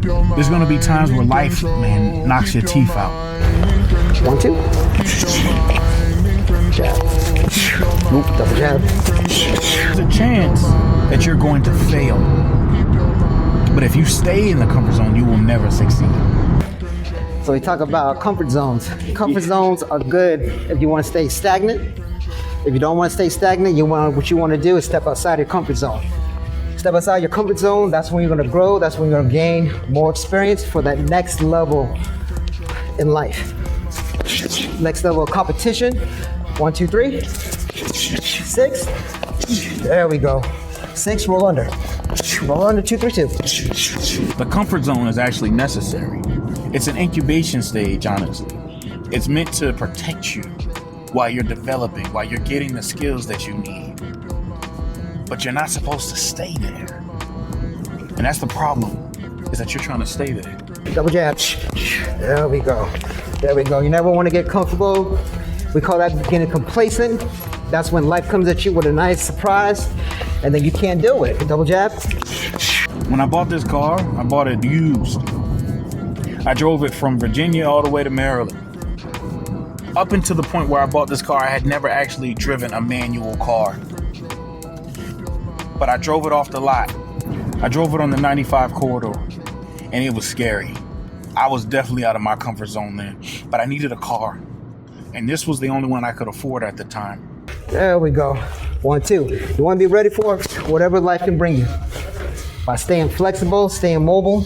There's gonna be times where life, man, knocks your teeth out. 1, 2. Jab. Nope, double jab. There's a chance that you're going to fail. But if you stay in the comfort zone, you will never succeed. So we talk about comfort zones. Comfort zones are good if you want to stay stagnant. If you don't want to stay stagnant, what you want to do is step outside your comfort zone. Step outside your comfort zone, that's when you're going to grow, that's when you're going to gain more experience for that next level in life. Next level of competition. 1, 2, 3. 6. There we go. 6, roll under. Roll under, 2, 3, 2. The comfort zone is actually necessary. It's an incubation stage, honestly. It's meant to protect you while you're developing, while you're getting the skills that you need. But you're not supposed to stay there. And that's the problem, is that you're trying to stay there. Double jab. There we go. There we go. You never want to get comfortable. We call that getting complacent. That's when life comes at you with a nice surprise, and then you can't deal with it. Double jab. When I bought this car, I bought it used. I drove it from Virginia all the way to Maryland. Up until the point where I bought this car, I had never actually driven a manual car. But I drove it off the lot. I drove it on the 95 corridor, and it was scary. I was definitely out of my comfort zone then, but I needed a car. And this was the only one I could afford at the time. There we go. 1, 2. You want to be ready for whatever life can bring you. By staying flexible, staying mobile,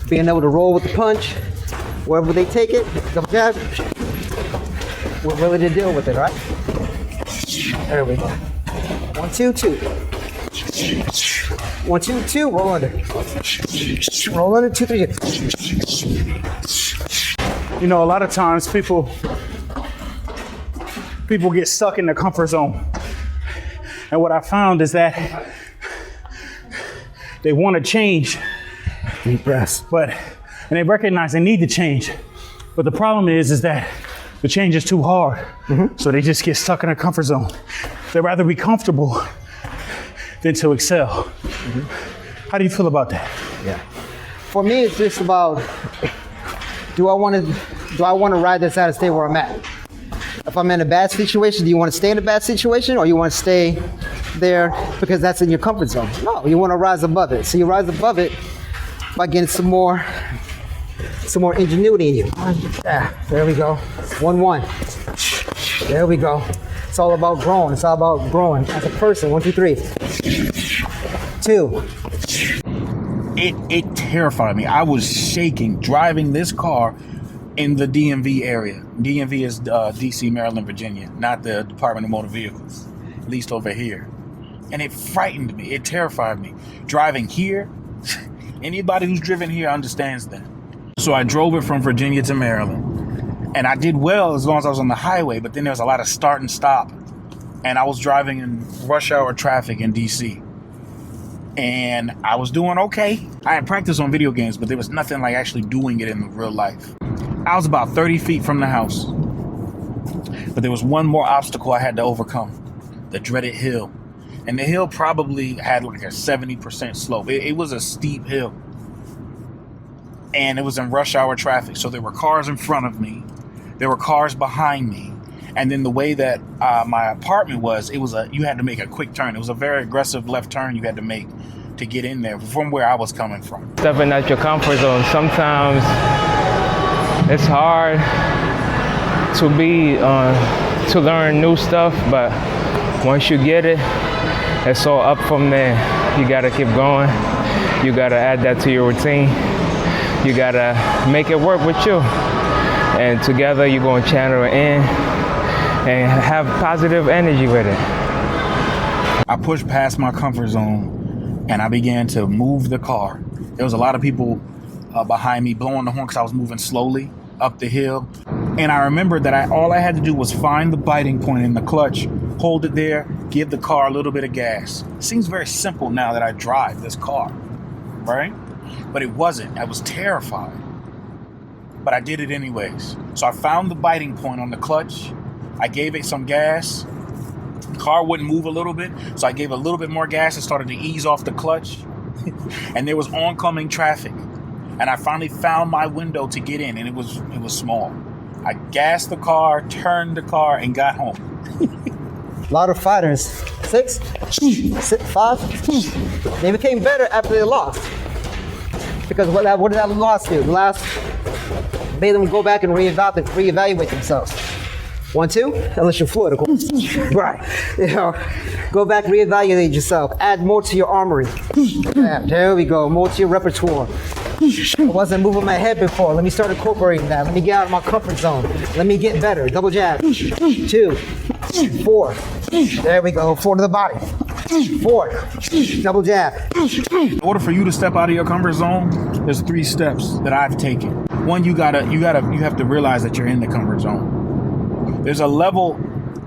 being able to roll with the punch, wherever they take it, double jab. We're willing to deal with it, right? There we go. 1, 2, 2. 1, 2, 2. Roll under. Roll under, 2, 3. You know, a lot of times people get stuck in the comfort zone. And what I found is that they want to change. Deep breaths. And they recognize they need to change. But the problem is that the change is too hard. So they just get stuck in a comfort zone. They'd rather be comfortable than to excel. How do you feel about that? Yeah. For me, it's just about, do I want to ride this out and stay where I'm at? If I'm in a bad situation, do you want to stay in a bad situation, or you want to stay there because that's in your comfort zone? No, you want to rise above it. So you rise above it by getting some more ingenuity in you. Yeah, there we go. 1, 1. There we go. It's all about growing. It's all about growing as a person. 1, 2, 3. 2. It terrified me. I was shaking driving this car in the DMV area. DMV is DC, Maryland, Virginia, not the Department of Motor Vehicles, at least over here. And it frightened me. It terrified me. Driving here, anybody who's driven here understands that. So I drove it from Virginia to Maryland, and I did well as long as I was on the highway, but then there was a lot of start and stop, and I was driving in rush hour traffic in DC, and I was doing okay. I had practiced on video games, but there was nothing like actually doing it in real life. I was about 30 feet from the house, but there was one more obstacle I had to overcome, the dreaded hill. And the hill probably had like a 70% slope. It was a steep hill. And it was in rush hour traffic. So there were cars in front of me. There were cars behind me. And then the way that my apartment was, you had to make a quick turn. It was a very aggressive left turn you had to make to get in there from where I was coming from. Stepping out your comfort zone. Sometimes it's hard to learn new stuff, but once you get it, it's all up from there. You gotta keep going. You gotta add that to your routine. You gotta make it work with you. And together you're gonna channel it in and have positive energy with it. I pushed past my comfort zone and I began to move the car. There was a lot of people behind me blowing the horn because I was moving slowly up the hill. And I remembered that all I had to do was find the biting point in the clutch, hold it there, give the car a little bit of gas. It seems very simple now that I drive this car, right? But it wasn't. I was terrified. But I did it anyways. So I found the biting point on the clutch. I gave it some gas. The car wouldn't move a little bit, so I gave a little bit more gas and started to ease off the clutch. And there was oncoming traffic. And I finally found my window to get in, and it was small. I gassed the car, turned the car, and got home. A lot of fighters, 6, 5, they became better after they lost. Because what did that loss do? The loss made them go back and reevaluate themselves. 1, 2, unless you're Florida. Right. You know, go back, reevaluate yourself. Add more to your armory. Yeah, there we go. More to your repertoire. I wasn't moving my head before. Let me start incorporating that. Let me get out of my comfort zone. Let me get better. Double jab. 2, 4. There we go. 4 to the body. 4. Double jab. In order for you to step out of your comfort zone, there's 3 steps that I've taken. One, you have to realize that you're in the comfort zone. There's a level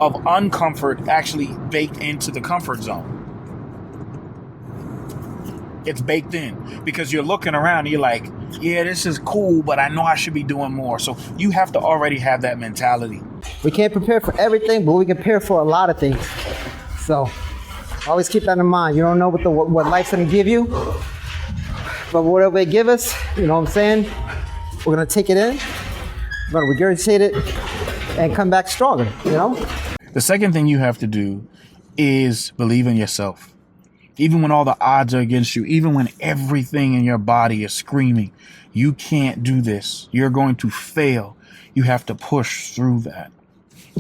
of uncomfort actually baked into the comfort zone. It's baked in because you're looking around and you're like, yeah, this is cool, but I know I should be doing more. So you have to already have that mentality. We can't prepare for everything, but we can prepare for a lot of things. So always keep that in mind. You don't know what life's going to give you, but whatever they give us, you know what I'm saying? We're going to take it in, we're going to regurgitate it, and come back stronger, you know? The second thing you have to do is believe in yourself. Even when all the odds are against you, even when everything in your body is screaming, you can't do this. You're going to fail. You have to push through that.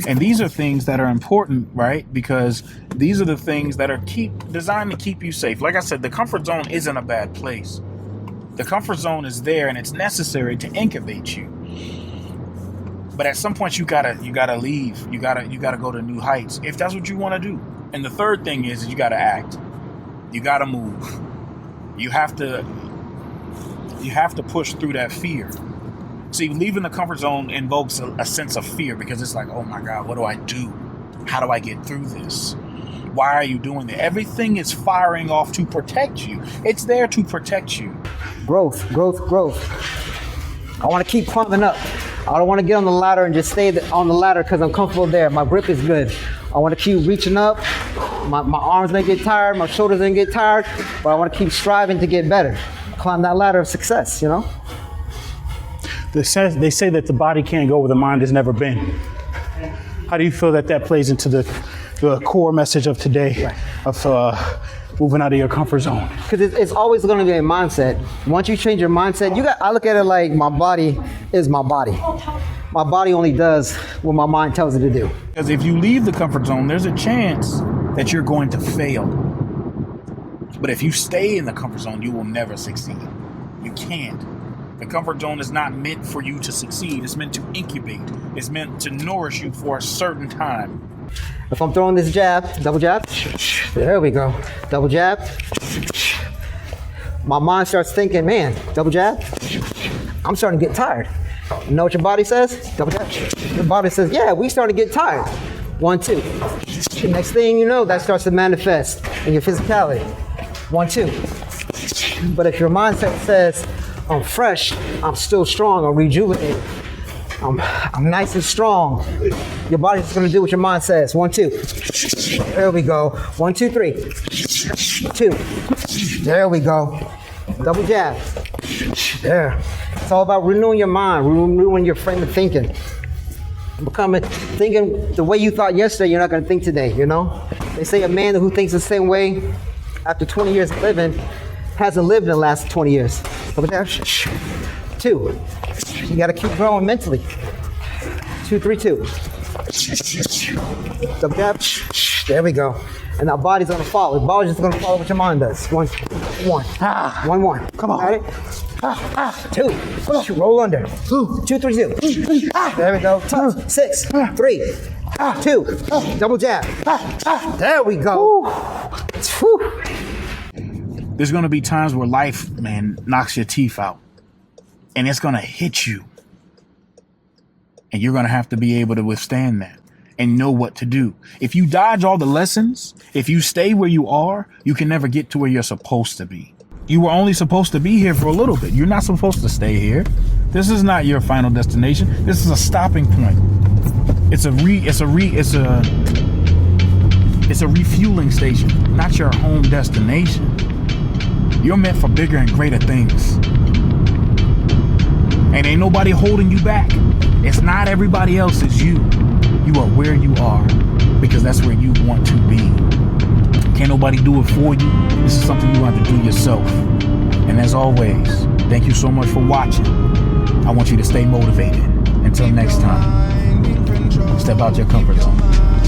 And these are things that are important, right? Because these are the things that are designed to keep you safe. Like I said, the comfort zone isn't a bad place. The comfort zone is there and it's necessary to incubate you. But at some point you gotta leave. You gotta go to new heights if that's what you want to do. And the third thing is you gotta act. You gotta move. You have to push through that fear. See, leaving the comfort zone invokes a sense of fear because it's like, oh my God, what do I do? How do I get through this? Why are you doing that? Everything is firing off to protect you. It's there to protect you. Growth. I want to keep climbing up. I don't want to get on the ladder and just stay on the ladder because I'm comfortable there. My grip is good. I want to keep reaching up. My arms may get tired, my shoulders may get tired, but I want to keep striving to get better. Climb that ladder of success, you know? They say that the body can't go where the mind has never been. How do you feel that plays into the core message of today, right, of moving out of your comfort zone? Because it's always going to be a mindset. Once you change your mindset, I look at it like my body is my body. My body only does what my mind tells it to do. Because if you leave the comfort zone, there's a chance that you're going to fail. But if you stay in the comfort zone, you will never succeed. You can't. The comfort zone is not meant for you to succeed. It's meant to incubate. It's meant to nourish you for a certain time. If I'm throwing this jab, double jab, there we go. Double jab. My mind starts thinking, man, double jab. I'm starting to get tired. You know what your body says? Double jab. Your body says, yeah, we starting to get tired. 1, 2. The next thing you know, that starts to manifest in your physicality. 1, 2. But if your mindset says, I'm fresh, I'm still strong, I'm rejuvenated, I'm nice and strong, your body's just gonna do what your mind says. 1, 2. There we go. 1, 2, 3. 2. There we go. Double jab. There. It's all about renewing your mind, renewing your frame of thinking. Thinking the way you thought yesterday, you're not going to think today, you know? They say a man who thinks the same way after 20 years of living hasn't lived in the last 20 years. Over there. 2. You got to keep growing mentally. 2, 3, 2. Double jab. There we go. And our body's going to follow. The body's just going to follow what your mind does. 1, 1. 1, 1. Come on. Got it? 2. Roll under. 2, 3, 2. There we go. 6, 3, 2. Double jab. There we go. There's going to be times where life, man, knocks your teeth out. And it's going to hit you. And you're going to have to be able to withstand that and know what to do. If you dodge all the lessons, if you stay where you are, you can never get to where you're supposed to be. You were only supposed to be here for a little bit. You're not supposed to stay here. This is not your final destination. This is a stopping point. It's a refueling station, not your home destination. You're meant for bigger and greater things. And ain't nobody holding you back. It's not everybody else, it's you. You are where you are because that's where you want to be. Can't nobody do it for you. This is something you have to do yourself. And as always, thank you so much for watching. I want you to stay motivated. Until next time, step out your comfort zone.